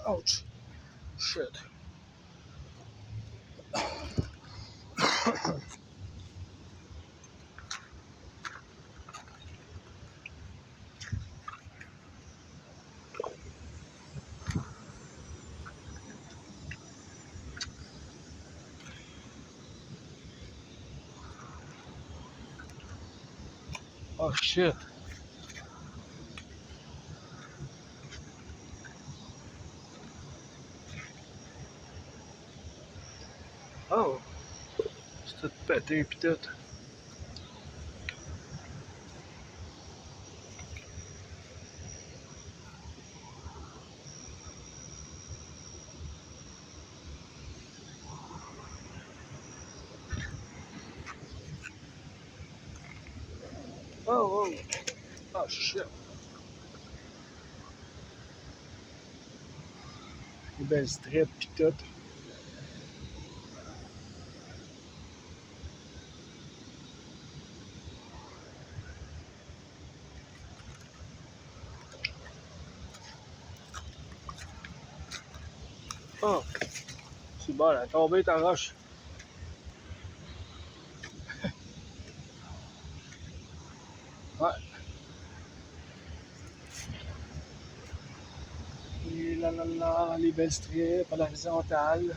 Ouch. Shit. Oh shit. Oh. C'est tout pété pis tout. Oh, oh. Oh shit. Des belles strips pis tout. Oh. C'est bon, elle a tombé ta roche. Ouais. Et là, là, là, les belles strips à l'horizontale.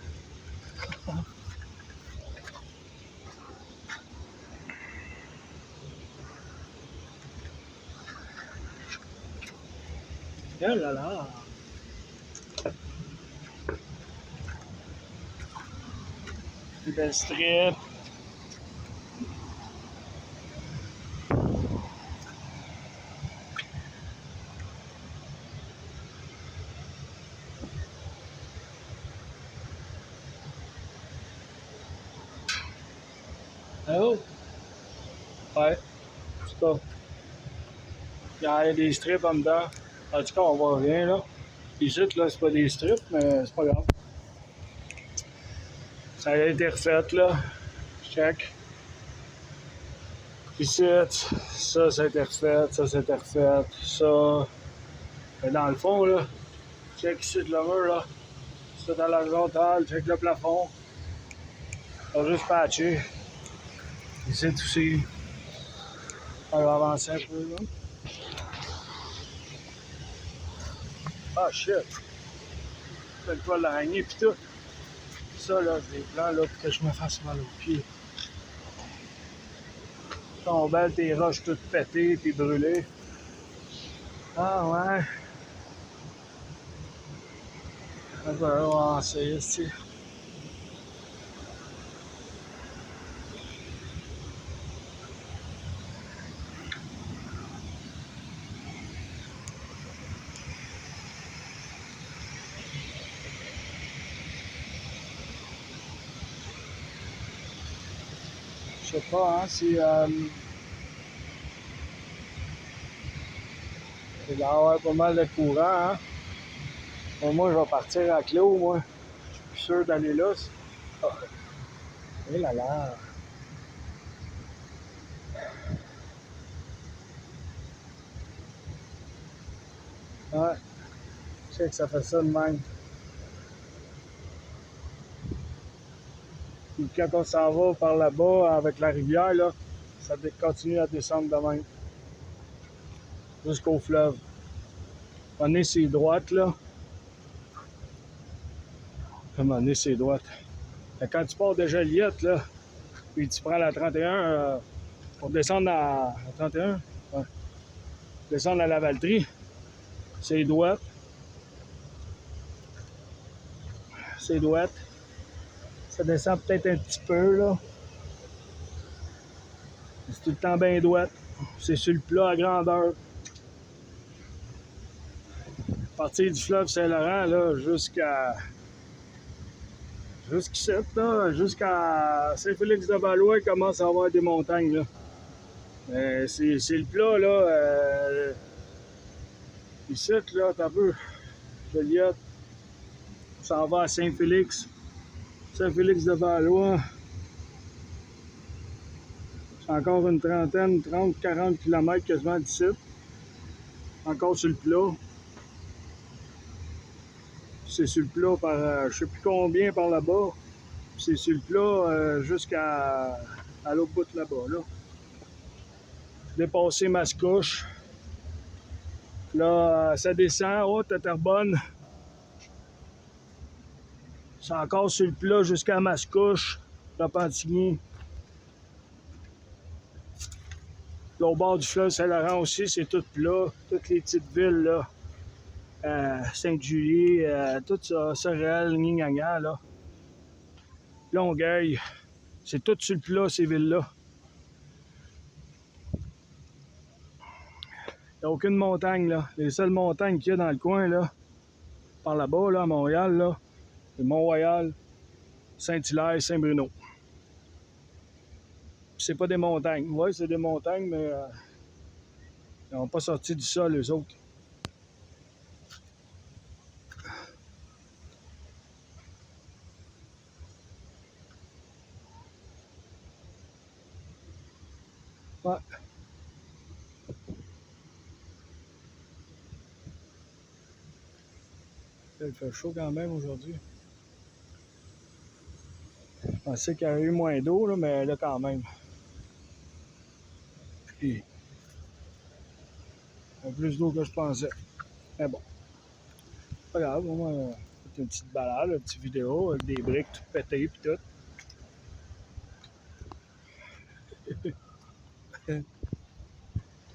Oh là là. Les belles strips. Oh. Ouais. C'est ça. Il y a des strips en dedans. En tout cas, on voit rien là. Ici, là, c'est pas des strips, mais c'est pas grave. Ça a été refait là. Check. Ici, ça a été refait, ça a été refait, ça. Mais dans le fond, là, check ici de le mur, là. Ça dans l'horizontale, check le plafond. On va juste patcher. Ici aussi. On va avancer un peu, là. Ah, shit. C'est le poil d'araignée pis tout. Ça, là, c'est des plans, là, pour que je me fasse mal aux pieds. Tombelles, tes roches toutes pétées, puis brûlées. Ah, ouais. On va avancer ici. Je sais pas, hein, si... il va y avoir pas mal de courant, hein. Bon, moi, je vais partir à Clos, moi. Je suis plus sûr d'aller là. Oh. Et là là. Ouais. Je sais que ça fait ça de même. Puis quand on s'en va par là-bas avec la rivière, là, ça continue à descendre de même. Jusqu'au fleuve. À un moment donné, c'est droite, là. À un moment donné, c'est droite. Et quand tu pars de Joliette, là, puis tu prends la 31 pour descendre à 31, ouais. Descendre à la Valtrie, c'est droite. C'est droite. Ça descend peut-être un petit peu, là. C'est tout le temps bien droite. C'est sur le plat à grandeur. À partir du fleuve Saint-Laurent, là, jusqu'ici, là, jusqu'à Saint-Félix-de-Valois, il commence à avoir des montagnes, là. Mais c'est le plat, là. Ici, là, t'as un peu. Joliette, on s'en va à Saint-Félix. Saint-Félix-de-Valois. C'est encore une trentaine, 30, 40 km quasiment d'ici. Encore sur le plat. c'est sur le plat par je sais plus combien par là-bas. C'est sur le plat jusqu'à l'autre bout là-bas. Là. Dépasser Mascouche. Là, ça descend, haute à Terrebonne. C'est encore sur le plat jusqu'à Mascouche, Repentigny. Là, au bord du fleuve Saint-Laurent aussi, c'est tout plat. Toutes les petites villes, là. Sainte-Julie, tout ça, Sorel, Guignagnan, là. Longueuil. C'est tout sur le plat, ces villes-là. Il n'y a aucune montagne, là. Les seules montagnes qu'il y a dans le coin, là, par là-bas, là, à Montréal, là, c'est Mont-Royal, Saint-Hilaire, Saint-Bruno. C'est pas des montagnes. Oui, c'est des montagnes, mais ils n'ont pas sorti du sol, eux autres. Ouais. Il fait chaud quand même aujourd'hui. Je pensais qu'il y aurait eu moins d'eau, là, mais là quand même. Puis, il y a plus d'eau que je pensais. Mais bon, pas grave, au moins, c'est une petite balade, une petite vidéo avec des briques toutes pétées et tout.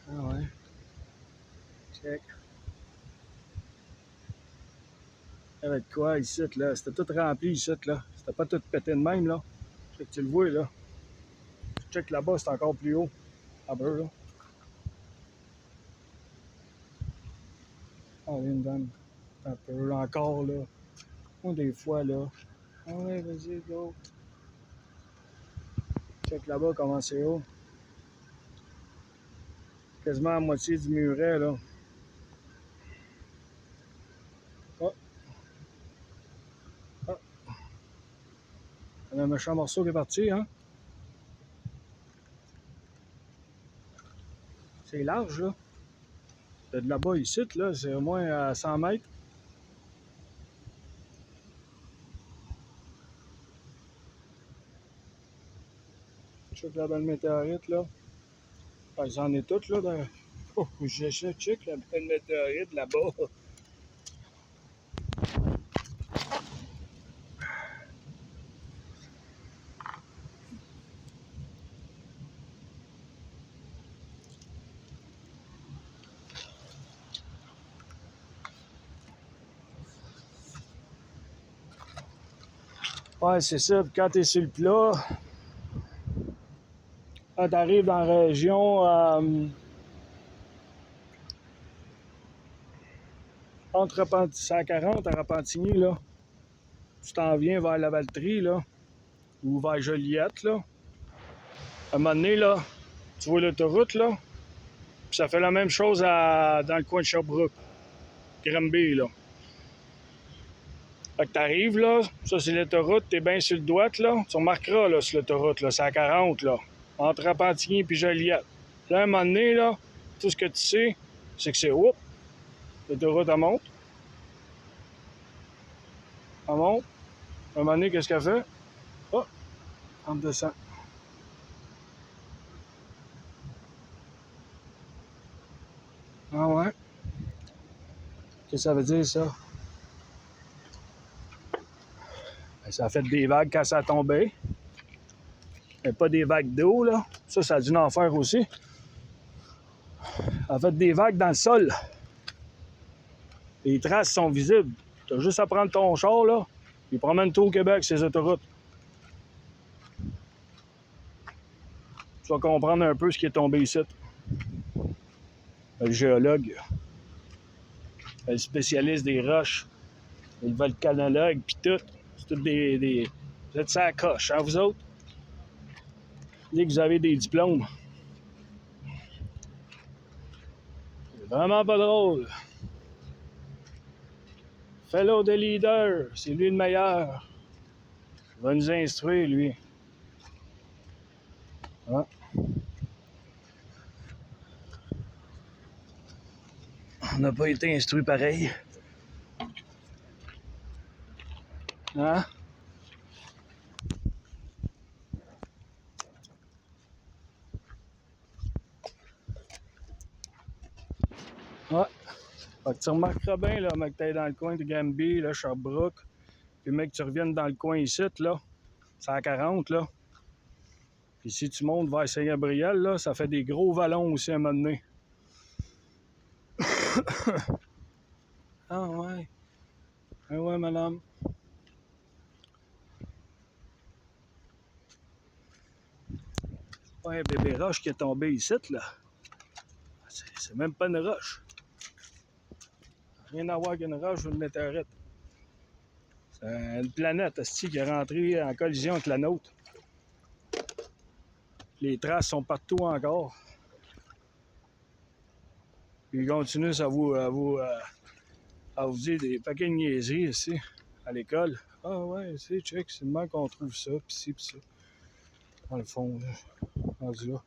Ah ouais. Check. Il y avait de quoi ici, là? C'était tout rempli ici, là. C'était pas tout pété de même, là. Fait que tu le vois, là. Check là-bas, c'est encore plus haut. Un peu, là. Ah, une donne. Un peu, encore, là. Bon, des fois, là. Ah ouais, vas-y, go. Check là-bas, comment c'est haut. Quasiment à moitié du muret, là. Oh, oh. Il y a un méchant morceau qui est parti, hein. C'est large, là. De là-bas, ici, là, c'est au moins à 100 mètres. Check la belle météorite, là. Ah, j'en ai toutes, là. Dans... Oh, check la belle météorite là-bas. Ouais, c'est ça. Puis quand t'es sur le plat, quand t'arrives dans la région, entre 140 à Repentigny, là, tu t'en viens vers la Valtrie, là, ou vers Joliette, là. À un moment donné, là, tu vois l'autoroute, là, puis ça fait la même chose dans le coin de Sherbrooke, Granby, là. Fait que t'arrives, là, ça c'est l'autoroute, t'es bien sur le droite, là, tu remarqueras, là, sur l'autoroute, là, c'est à 40, là, entre Repentigny et Joliette. Là, à un moment donné, là, tout ce que tu sais, c'est que c'est, oups, l'autoroute, elle monte. Elle monte. À un moment donné, qu'est-ce qu'elle fait? Oh, elle descend. Ah ouais? Qu'est-ce que ça veut dire, ça? Ben, ça a fait des vagues quand ça a tombé. Mais pas des vagues d'eau, là. Ça a dû en faire aussi. Ça a fait des vagues dans le sol. Les traces sont visibles. Tu as juste à prendre ton char, là, et promène-toi au Québec, ces autoroutes. Tu vas comprendre un peu ce qui est tombé ici. Le géologue, le spécialiste des roches, le volcanologue, puis tout. C'est tout des... Vous êtes ça à coche, hein, vous autres? Dès que vous avez des diplômes. C'est vraiment pas drôle. Fellow de leader, c'est lui le meilleur. Il va nous instruire, lui. Hein? On n'a pas été instruit pareil. Hein? Ouais. Fait que tu remarqueras bien, là, mec, que t'es dans le coin de Granby, là, Sherbrooke, puis mec, tu reviennes dans le coin ici, là, c'est à 40, là. Puis si tu montes vers Saint-Gabriel, là, ça fait des gros vallons aussi à un moment donné. Ah ouais. Ah ouais, madame. Ouais, un bébé roche qui est tombé ici, là. C'est même pas une roche. Rien à voir qu'une roche ou une météorite. C'est une planète, qui est rentrée en collision avec la nôtre. Les traces sont partout encore. Puis ils continuent à vous dire des paquets de niaiseries ici, à l'école. Ah ouais, c'est check, c'est le même qu'on trouve ça, pis ci, pis ça. Dans le fond, là, rendu là.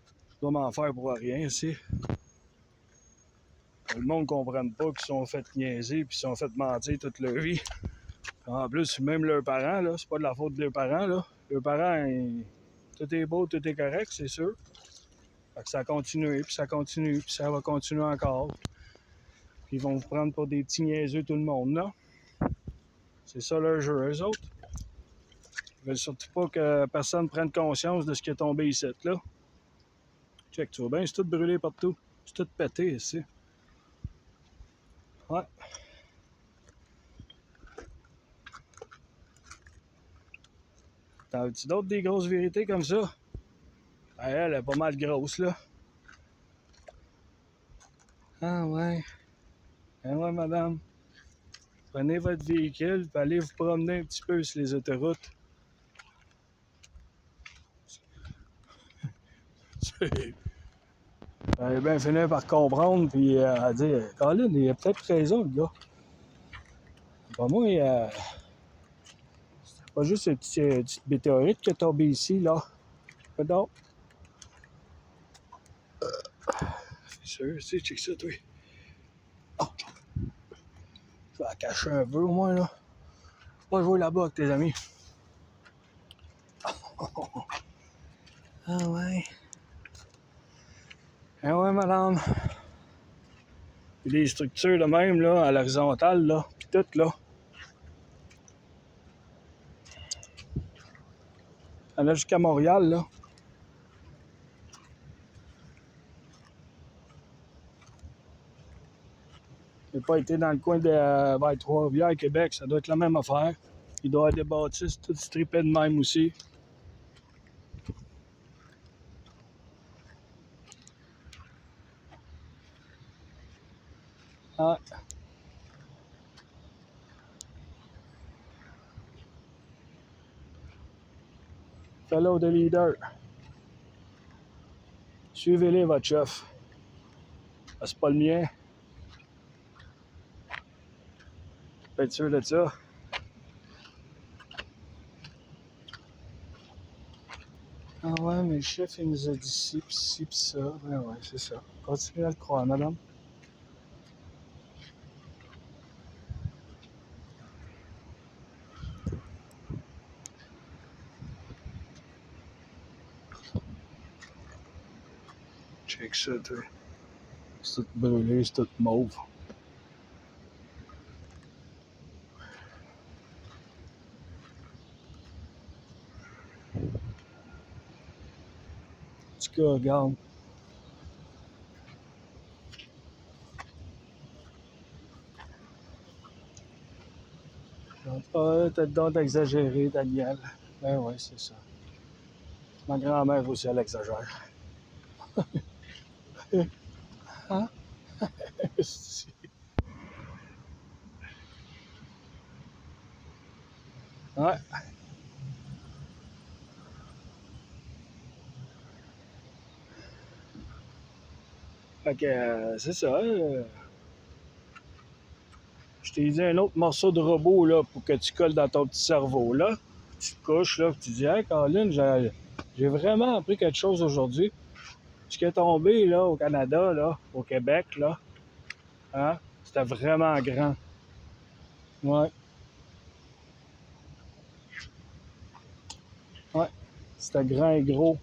Je dois m'en faire pour rien ici. Le monde ne comprend pas qu'ils sont fait niaiser puis qu'ils sont fait mentir toute leur vie. En plus, même leurs parents, là, c'est pas de la faute de leurs parents, là. Leurs parents, tout est beau, tout est correct, c'est sûr. Fait que ça continue, puis ça continue, puis ça va continuer encore. Puis ils vont vous prendre pour des petits niaiseux tout le monde, là. C'est ça leur jeu, eux autres. Ils veulent surtout pas que personne prenne conscience de ce qui est tombé ici, là. Check, tu vois bien, c'est tout brûlé partout. C'est tout pété ici. Ouais. T'en veux-tu d'autres des grosses vérités comme ça? Elle est pas mal grosse, là. Ah ouais. Ah ouais, madame. Prenez votre véhicule et allez vous promener un petit peu sur les autoroutes. J'avais bien fini par comprendre puis à dire, Colin, il a peut-être raison, le gars. Pas moi, c'est pas juste une petite météorite qui est tombée ici, là. Pas d'autre. C'est sûr, tu sais, check ça, toi. Oh, je vais la cacher un peu, au moins, là. Pas jouer là-bas avec tes amis. Ah ouais. Ah ouais, madame. Puis les structures de même, là, à l'horizontale, là, puis tout, là. Elle a jusqu'à Montréal, là. J'ai pas été dans le coin de vers Trois-Rivières, Québec, ça doit être la même affaire. Il doit y avoir des bâtisses toutes strippées de même aussi. Ah. Follow the leader. Suivez-les, votre chef. Ah, c'est pas le mien. Faut être sûr de ça. Ah ouais, mais le chef, il nous a dit ci, pis ça. Ben ouais, c'est ça. Continuez à le croire, madame. Check ça, toi. C'est tout brûlé, c'est tout mauve. En tout cas, regarde. Ah, t'as le don d'exagérer, Daniel. Ben ouais, c'est ça. Ma grand-mère aussi, elle exagère. Hein? Ouais. Fait que c'est ça. Je t'ai dit un autre morceau de robot là, pour que tu colles dans ton petit cerveau. Là. Tu te couches, là, tu te dis, hey, Colin, j'ai vraiment appris quelque chose aujourd'hui. Ce qui est tombé là, au Canada, là, au Québec, là, hein, c'était vraiment grand. Ouais. C'était grand et gros.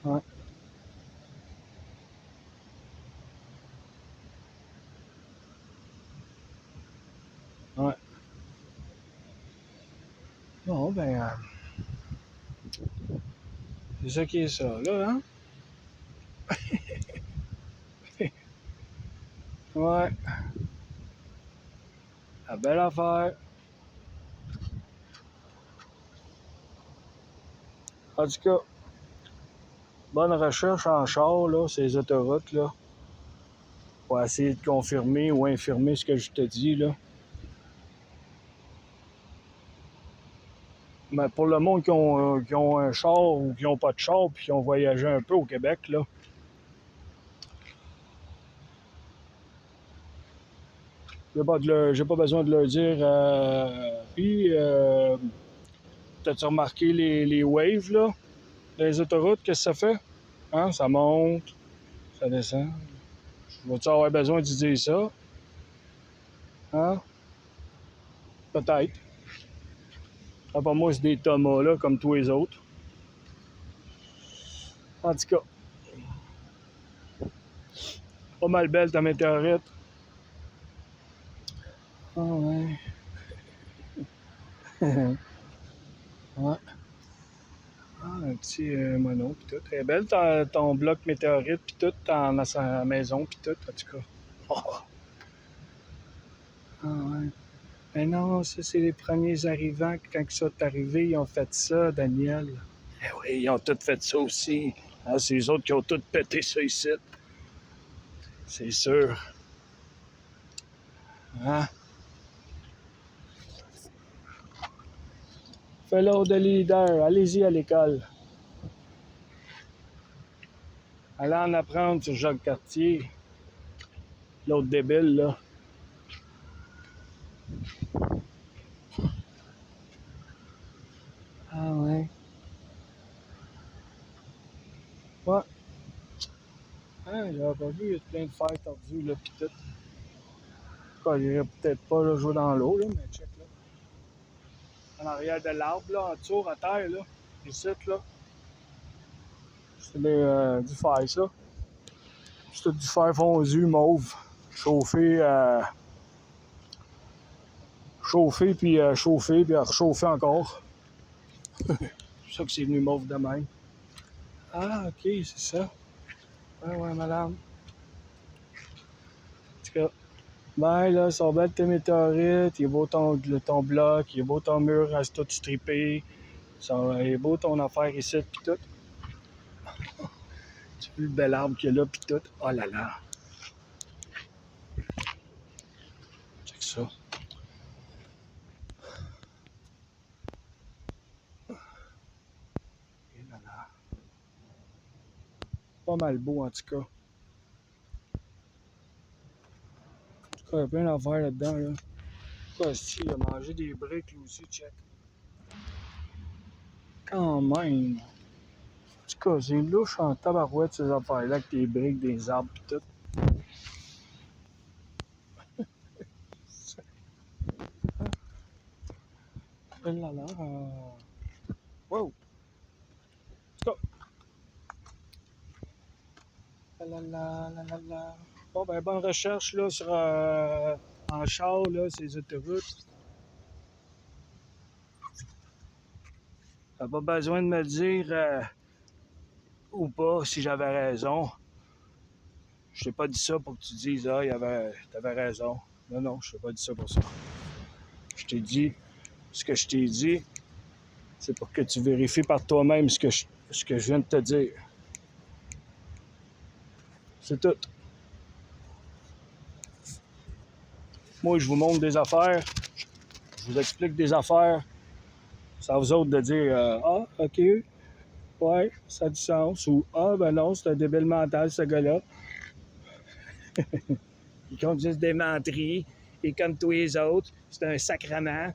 Ouais. Ouais. Bon, ben, c'est ça qui est ça, là, hein? Ouais. La belle affaire. En tout cas, bonne recherche en char, là, ces autoroutes, là, pour essayer de confirmer ou infirmer ce que je te dis, là. Mais pour le monde qui ont un char ou qui n'ont pas de char puis qui ont voyagé un peu au Québec, là, j'ai pas besoin de leur dire. Puis, t'as-tu remarqué les waves, là, des autoroutes, qu'est-ce que ça fait? Hein? Ça monte, ça descend. Vas-tu avoir besoin de dire ça? Hein? Peut-être. Pas moi, c'est des Thomas, là, comme tous les autres. En tout cas, pas mal belle ta météorite. Ah ouais. Ouais. Ah, un petit mono, pis tout. Elle est belle ton bloc météorite, pis tout, dans sa maison, pis tout, en tout cas. Oh. Ah ouais. Mais non, ça, c'est les premiers arrivants. Quand ils sont arrivés, ils ont fait ça, Daniel. Eh oui, ils ont tous fait ça aussi. Ah, c'est les autres qui ont tous pété ça ici. C'est sûr. Hein? Fellow de leader, allez-y à l'école. Allez en apprendre sur Jacques Cartier. L'autre débile, là. Ah ouais. Ouais. Ah, j'avais pas vu, il y a plein de fers tordus, là, pis tout. Quoi, il irait peut-être pas là, jouer dans l'eau, là, mais check, là. En arrière de l'arbre, là, en dessous, à terre, là. Ici, là. C'est du fer, ça. C'est du fer fondu, mauve. Chauffé, chauffé, puis chauffé, puis réchauffé encore. C'est ça que c'est venu mauve de même. Ah, ok, c'est ça. Ouais, madame. En tout cas, ben là, ils sont belles tes météorites, il est beau ton bloc, il est beau ton mur, reste tout strippé. Il est beau ton affaire ici, pis tout. Tu vois le bel arbre qu'il y a là, pis tout. Oh là là. Check ça. Et là là. Pas mal beau, en tout cas. En tout cas, il y a plein d'affaires là-dedans, là. Quoi, si, il a mangé des briques, lui aussi, check. Quand même. En tout cas, c'est louche en tabarouette, ces affaires-là, avec des briques, des arbres, pis tout. Et là là. Wow. Stop. La la la la la. Bon, ben, bonne recherche, là, sur, en char, là, ces autoroutes. T'as pas besoin de me dire ou pas si j'avais raison. Je t'ai pas dit ça pour que tu dises, ah, t'avais raison. Non, non, je t'ai pas dit ça pour ça. Je t'ai dit, ce que je t'ai dit, c'est pour que tu vérifies par toi-même ce que je viens de te dire. C'est tout. Moi, je vous montre des affaires, je vous explique des affaires. C'est à vous autres de dire, ah, ok, ouais, ça a du sens. Ou, ah, ben non, c'est un débile mental, ce gars-là. Il compte juste des menteries. Et comme tous les autres, c'est un sacrement.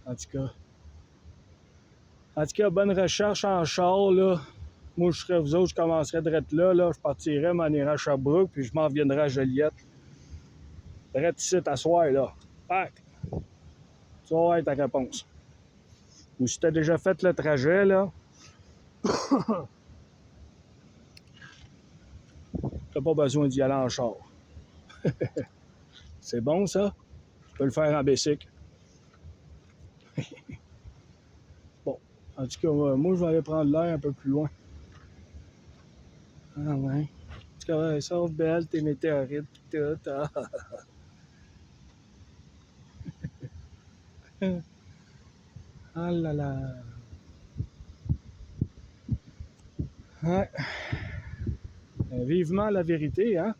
En tout cas, bonne recherche en char, là. Moi, je serais vous autres, je commencerais direct là. Je partirais, m'en irais à Sherbrooke, puis je m'en viendrais à Joliette. Direct ici, t'asseoir, là. Pac! Tu vas avoir ta réponse. Ou si tu as déjà fait le trajet, là, t'as pas besoin d'y aller en char. C'est bon, ça? Tu peux le faire en bicycle. Bon, en tout cas, moi, je vais aller prendre l'air un peu plus loin. Ah ouais. En tout cas, ouais, sauf belle, tes météorites, pis tout. Ah, ah là là. Ouais. Vivement la vérité, hein?